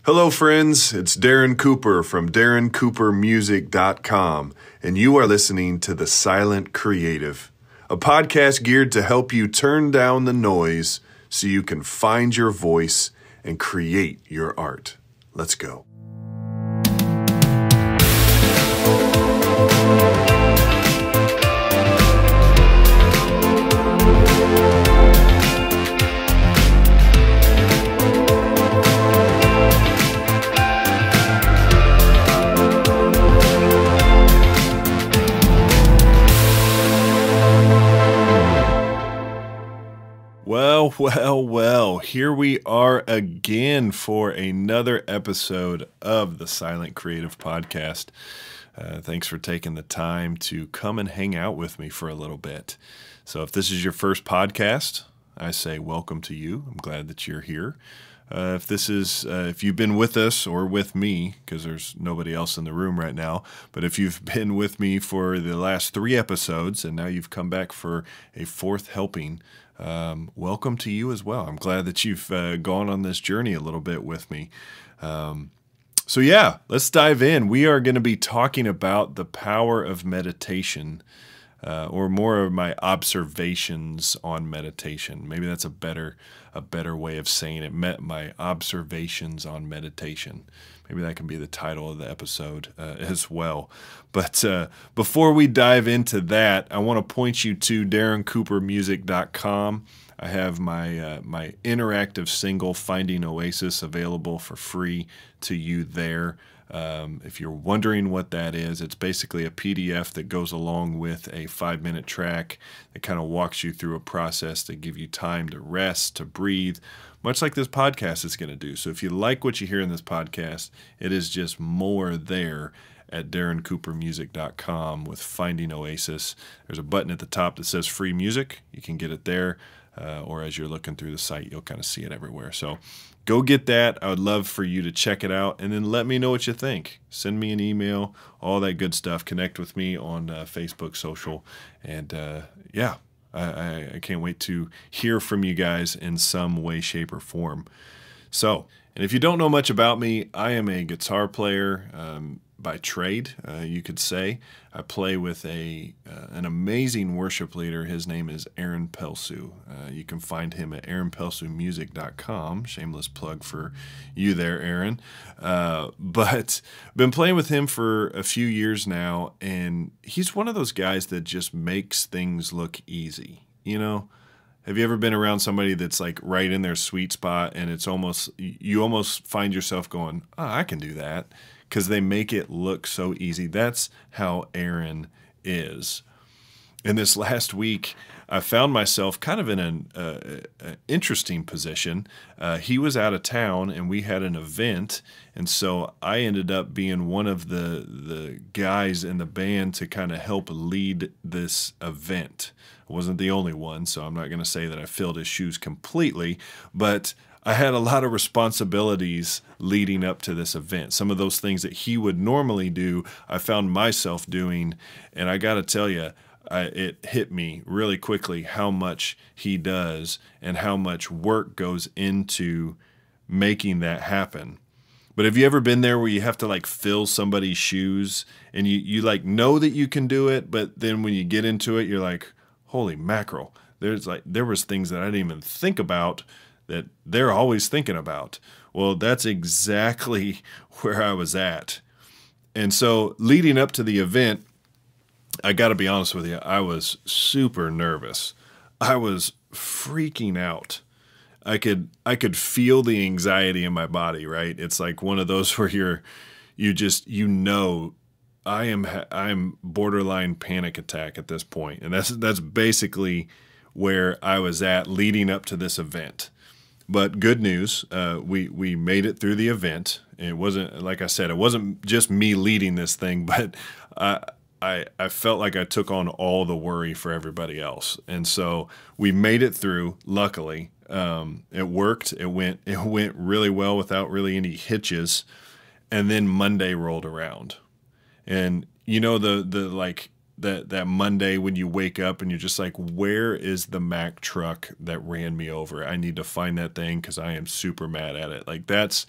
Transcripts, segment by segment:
Hello, friends. It's Darren Cooper from DarrenCooperMusic.com, and you are listening to The Silent Creative, a podcast geared to help you turn down the noise so you can find your voice and create your art. Let's go. Well, here we are again for another episode of the Silent Creative Podcast. Thanks for taking the time to come and hang out with me for a little bit. So if this is your first podcast, I say welcome to you. I'm glad that you're here. If you've been with us or with me, because there's nobody else in the room right now, but if you've been with me for the last 3 episodes and now you've come back for a 4th helping, welcome to you as well. I'm glad that you've gone on this journey a little bit with me. So let's dive in. We are going to be talking about the power of meditation, or more of my observations on meditation. Maybe that's a better way of saying it. My observations on meditation. Maybe that can be the title of the episode as well. But before we dive into that, I want to point you to DarrenCooperMusic.com. I have my interactive single, Finding Oasis, available for free to you there. If you're wondering what that is, it's basically a PDF that goes along with a 5-minute track that kind of walks you through a process to give you time to rest, to breathe, much like this podcast is going to do. So if you like what you hear in this podcast, it is just more there at DarrenCooperMusic.com with Finding Oasis. There's a button at the top that says free music. You can get it there, or as you're looking through the site, you'll kind of see it everywhere. So go get that. I would love for you to check it out and then let me know what you think. Send me an email, all that good stuff. Connect with me on Facebook, social, and I can't wait to hear from you guys in some way, shape, or form. So, and if you don't know much about me, I am a guitar player by trade, you could say. I play with an amazing worship leader. His name is Aaron Pelsu. You can find him at AaronPelsuMusic.com. Shameless plug for you there, Aaron. But been playing with him for a few years now, and he's one of those guys that just makes things look easy. You know, have you ever been around somebody that's like right in their sweet spot, and you almost find yourself going, "Oh, I can do that," because they make it look so easy. That's how Aaron is. And this last week, I found myself kind of in an interesting position. He was out of town, and we had an event, and so I ended up being one of the guys in the band to kind of help lead this event. I wasn't the only one, so I'm not going to say that I filled his shoes completely, but I had a lot of responsibilities leading up to this event. Some of those things that he would normally do, I found myself doing, and I got to tell you, it hit me really quickly how much he does and how much work goes into making that happen. But have you ever been there where you have to like fill somebody's shoes and you like know that you can do it, but then when you get into it, you're like, holy mackerel. There was things that I didn't even think about that they're always thinking about. Well, that's exactly where I was at. And so leading up to the event, I got to be honest with you, I was super nervous. I was freaking out. I could feel the anxiety in my body, right? It's like one of those where I'm borderline panic attack at this point. And that's basically where I was at leading up to this event. But good news, we made it through the event. It wasn't, like I said, it wasn't just me leading this thing, but I felt like I took on all the worry for everybody else. And so we made it through, luckily. It worked. It went really well without really any hitches. And then Monday rolled around. And you know, the like that Monday when you wake up and you're just like, where is the Mack truck that ran me over? I need to find that thing because I am super mad at it. Like that's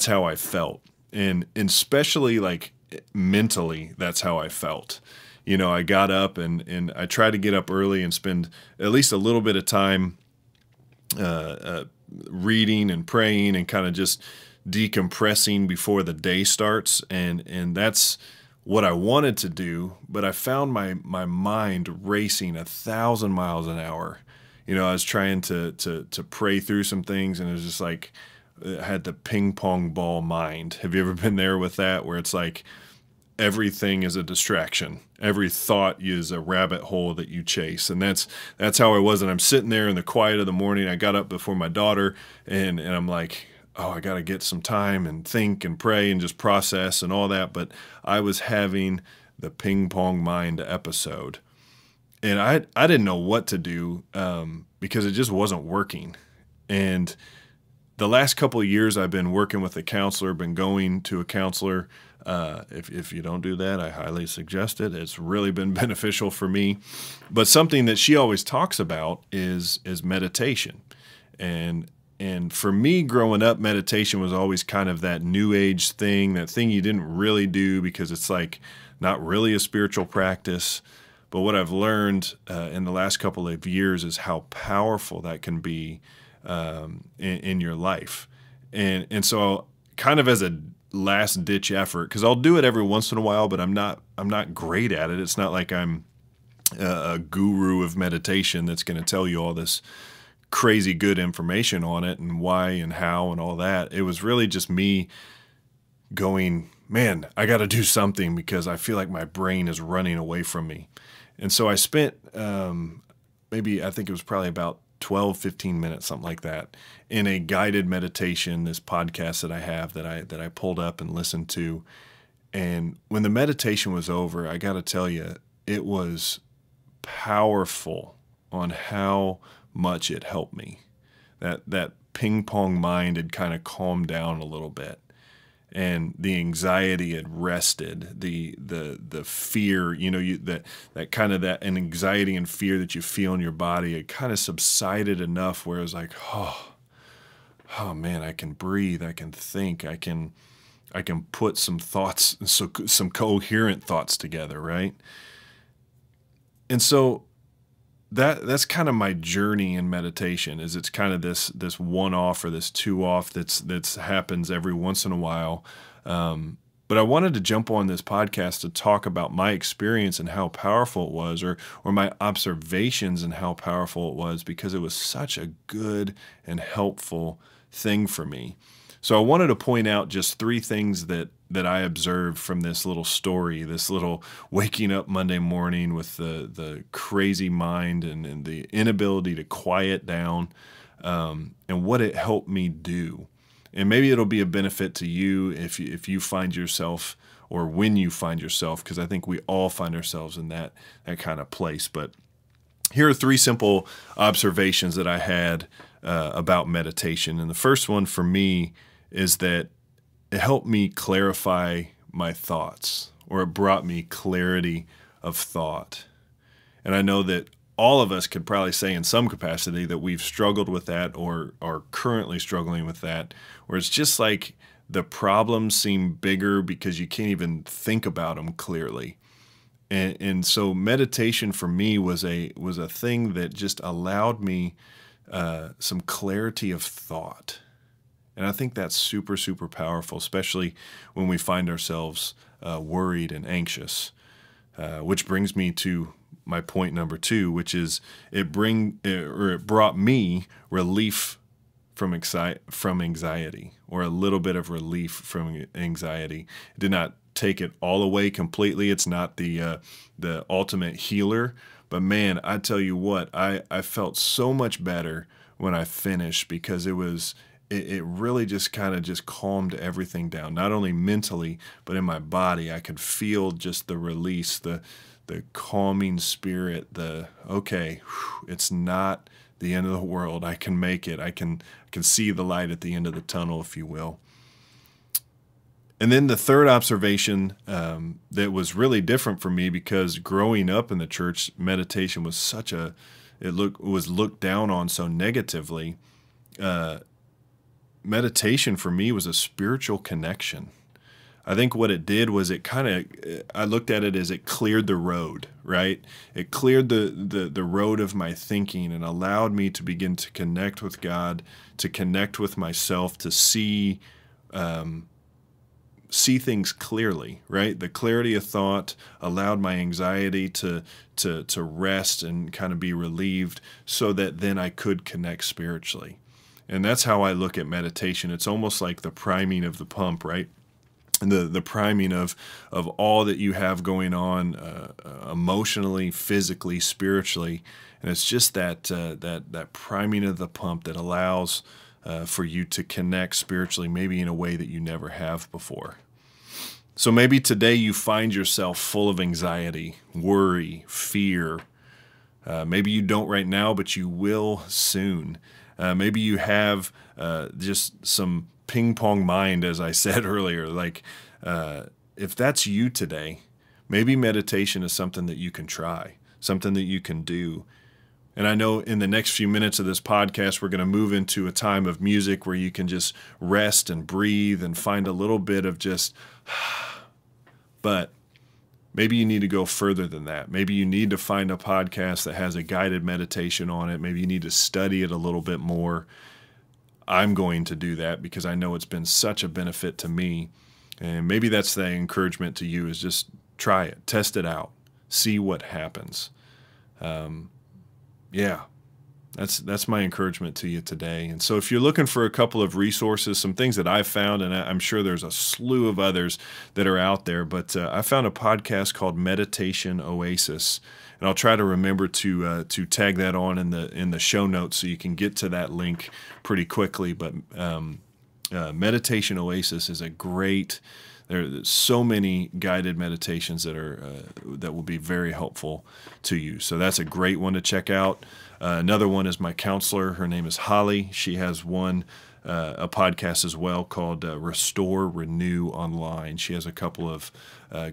how I felt. And especially like mentally, that's how I felt. You know, I got up and I tried to get up early and spend at least a little bit of time reading and praying and kind of just decompressing before the day starts. And that's what I wanted to do, but I found my mind racing 1,000 miles an hour. You know, I was trying to pray through some things, and it was just like I had the ping pong ball mind. Have you ever been there with that, where it's like everything is a distraction, every thought is a rabbit hole that you chase? And that's how I was. And I'm sitting there in the quiet of the morning. I got up before my daughter, and I'm like, oh, I got to get some time and think and pray and just process and all that. But I was having the ping pong mind episode, and I didn't know what to do because it just wasn't working. And the last couple of years I've been working with a counselor, been going to a counselor. If you don't do that, I highly suggest it. It's really been beneficial for me. But something that she always talks about is meditation. And for me, growing up, meditation was always kind of that new age thing, that thing you didn't really do because it's like not really a spiritual practice. But what I've learned in the last couple of years is how powerful that can be in your life. And so kind of as a last ditch effort, because I'll do it every once in a while, but I'm not great at it. It's not like I'm a guru of meditation that's going to tell you all this crazy good information on it and why and how and all that. It was really just me going, man, I got to do something because I feel like my brain is running away from me. And so I spent maybe, I think it was probably about 12, 15 minutes, something like that, in a guided meditation, this podcast that I have that I pulled up and listened to. And when the meditation was over, I got to tell you, it was powerful on how much it helped me. That ping pong mind had kind of calmed down a little bit, and the anxiety had rested. The fear, you know, that kind of that an anxiety and fear that you feel in your body had kind of subsided enough where it was like, oh man, I can breathe, I can think, I can put some thoughts, some coherent thoughts together, right? And so that's kind of my journey in meditation. Is it's kind of this one-off or this two-off that's happens every once in a while. But I wanted to jump on this podcast to talk about my experience and how powerful it was, or my observations and how powerful it was, because it was such a good and helpful thing for me. So I wanted to point out just 3 things that I observed from this little story, this little waking up Monday morning with the crazy mind and the inability to quiet down, and what it helped me do. And maybe it'll be a benefit to you if you find yourself, or when you find yourself, because I think we all find ourselves in that kind of place. But here are 3 simple observations that I had about meditation. And the first one for me is that it helped me clarify my thoughts, or it brought me clarity of thought. And I know that all of us could probably say in some capacity that we've struggled with that, or are currently struggling with that, where it's just like the problems seem bigger because you can't even think about them clearly. And so meditation for me was a thing that just allowed me some clarity of thought. And I think that's super, super powerful, especially when we find ourselves worried and anxious, which brings me to my point number 2, which is it brought me relief from anxiety, or a little bit of relief from anxiety. It did not take it all away completely. It's not the ultimate healer, but man, I tell you what, I felt so much better when I finished, because it really just kind of just calmed everything down, not only mentally, but in my body. I could feel just the release, the calming spirit, okay, it's not the end of the world. I can make it. I can see the light at the end of the tunnel, if you will. And then the third observation that was really different for me, because growing up in the church, meditation was was looked down on so negatively. Meditation for me was a spiritual connection. I think what it did was I looked at it as it cleared the road, right? It cleared the road of my thinking and allowed me to begin to connect with God, to connect with myself, to see things clearly, right? The clarity of thought allowed my anxiety to rest and kind of be relieved, so that then I could connect spiritually. And that's how I look at meditation. It's almost like the priming of the pump, right? And the priming of all that you have going on emotionally, physically, spiritually. And it's just that priming of the pump that allows for you to connect spiritually, maybe in a way that you never have before. So maybe today you find yourself full of anxiety, worry, fear. Maybe you don't right now, but you will soon. Maybe you have just some ping pong mind, as I said earlier. Like, if that's you today, maybe meditation is something that you can try, something that you can do. And I know in the next few minutes of this podcast, we're going to move into a time of music where you can just rest and breathe and find a little bit of just, but maybe you need to go further than that. Maybe you need to find a podcast that has a guided meditation on it. Maybe you need to study it a little bit more. I'm going to do that because I know it's been such a benefit to me. And maybe that's the encouragement to you, is just try it, test it out, see what happens. That's my encouragement to you today. And so if you're looking for a couple of resources, some things that I've found, and I'm sure there's a slew of others that are out there, but I found a podcast called Meditation Oasis. And I'll try to remember to tag that on in the show notes so you can get to that link pretty quickly. But Meditation Oasis is a great. There's so many guided meditations that will be very helpful to you. So that's a great one to check out. Another one is my counselor. Her name is Holly. She has a podcast as well called Restore, Renew Online. She has a couple of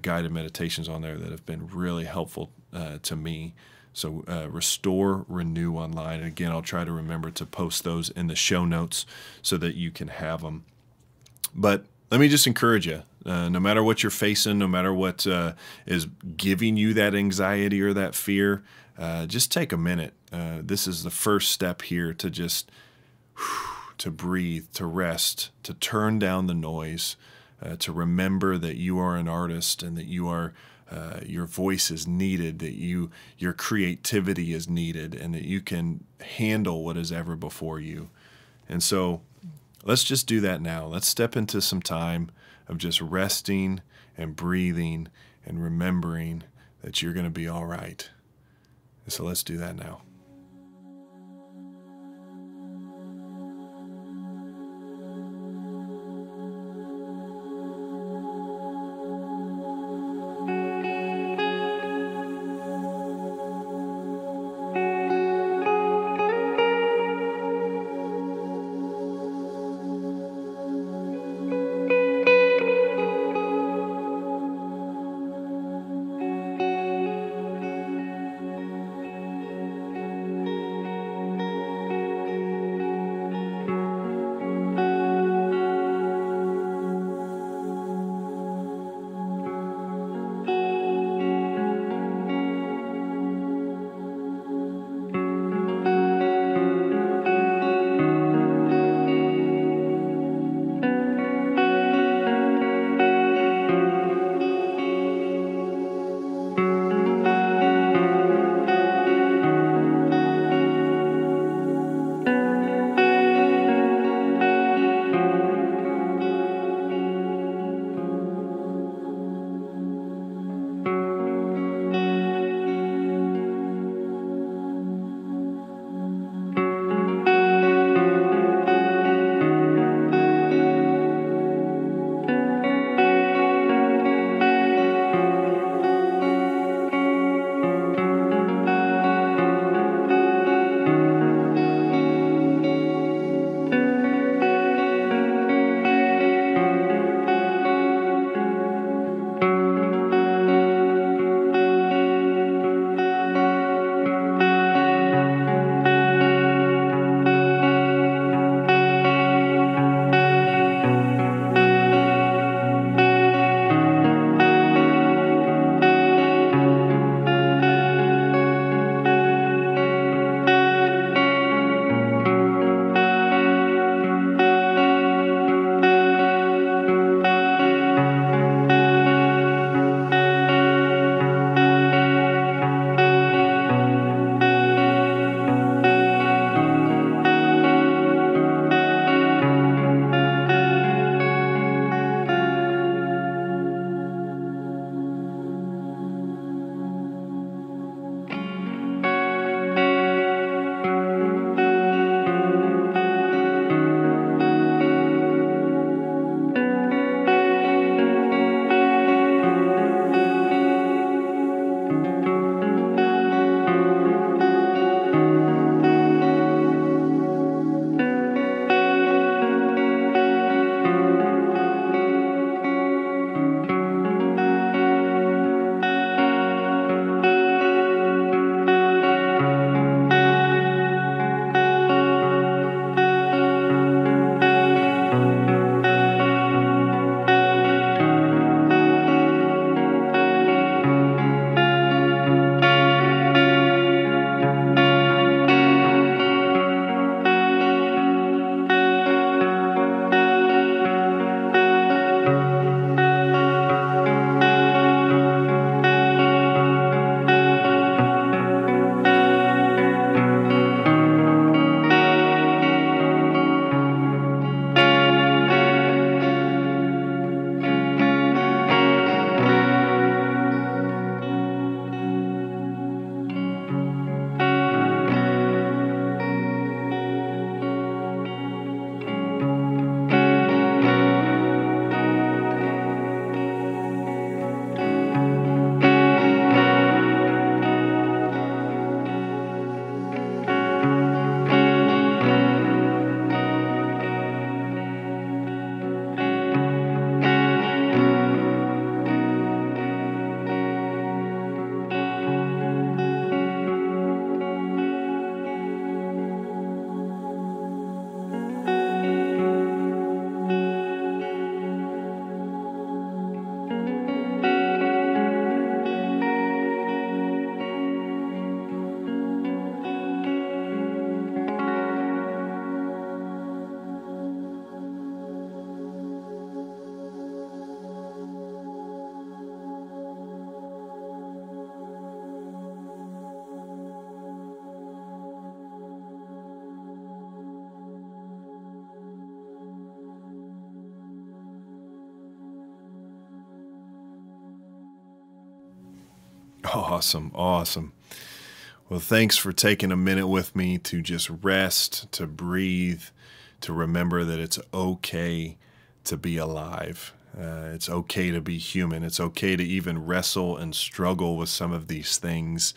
guided meditations on there that have been really helpful to me. So Restore, Renew Online. And again, I'll try to remember to post those in the show notes so that you can have them. But let me just encourage you, no matter what you're facing, no matter what is giving you that anxiety or that fear, just take a minute. This is the first step here to just to breathe, to rest, to turn down the noise, to remember that you are an artist and that you are your voice is needed, that your creativity is needed, and that you can handle what is ever before you. And so let's just do that now. Let's step into some time of just resting and breathing and remembering that you're going to be all right. So let's do that now. Awesome. Awesome. Well, thanks for taking a minute with me to just rest, to breathe, to remember that it's okay to be alive. It's okay to be human. It's okay to even wrestle and struggle with some of these things.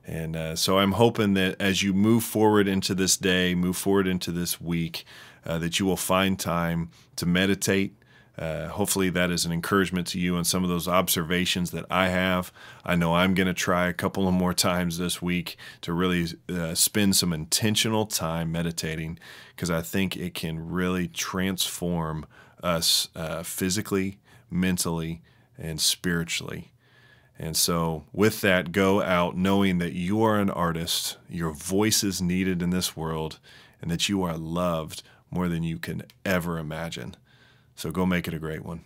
And so I'm hoping that as you move forward into this day, move forward into this week, that you will find time to meditate. Hopefully that is an encouragement to you and some of those observations that I have. I know I'm going to try a couple of more times this week to really spend some intentional time meditating, because I think it can really transform us physically, mentally, and spiritually. And so with that, go out knowing that you are an artist, your voice is needed in this world, and that you are loved more than you can ever imagine. So go make it a great one.